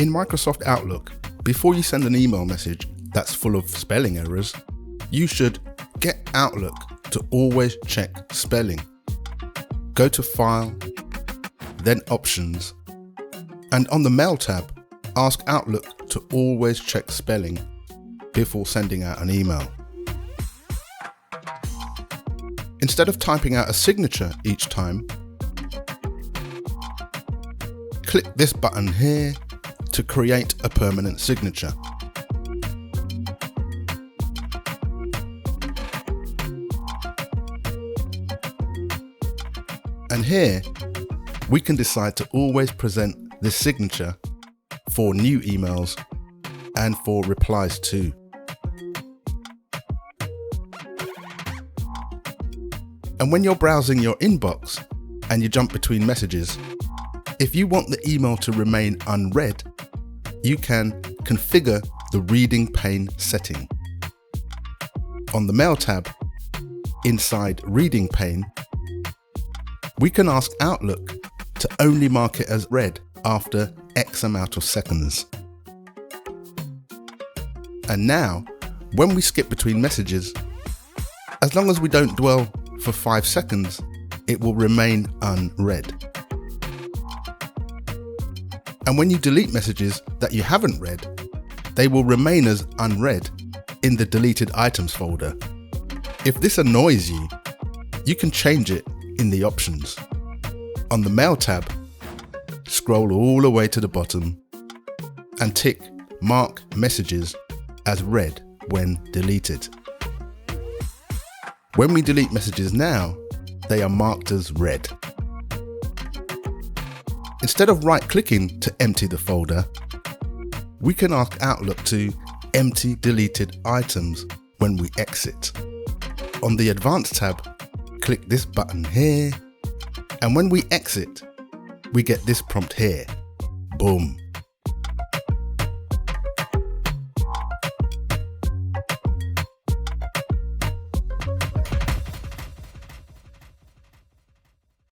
In Microsoft Outlook, before you send an email message that's full of spelling errors, you should get Outlook to always check spelling. Go to File, then Options, and on the Mail tab, ask Outlook to always check spelling before sending out an email. Instead of typing out a signature each time, click this button here to create a permanent signature. And here, we can decide to always present this signature for new emails and for replies too. And when you're browsing your inbox and you jump between messages, if you want the email to remain unread, you can configure the reading pane setting. On the Mail tab, inside Reading Pane, we can ask Outlook to only mark it as read after X amount of seconds. And now, when we skip between messages, as long as we don't dwell for 5 seconds, it will remain unread. And when you delete messages that you haven't read, they will remain as unread in the deleted items folder. If this annoys you, you can change it in the options. On the Mail tab, scroll all the way to the bottom and tick Mark Messages as read when deleted. When we delete messages now, they are marked as read. Instead of right-clicking to empty the folder, we can ask Outlook to empty deleted items when we exit. On the Advanced tab, click this button here, and when we exit, we get this prompt here. Boom.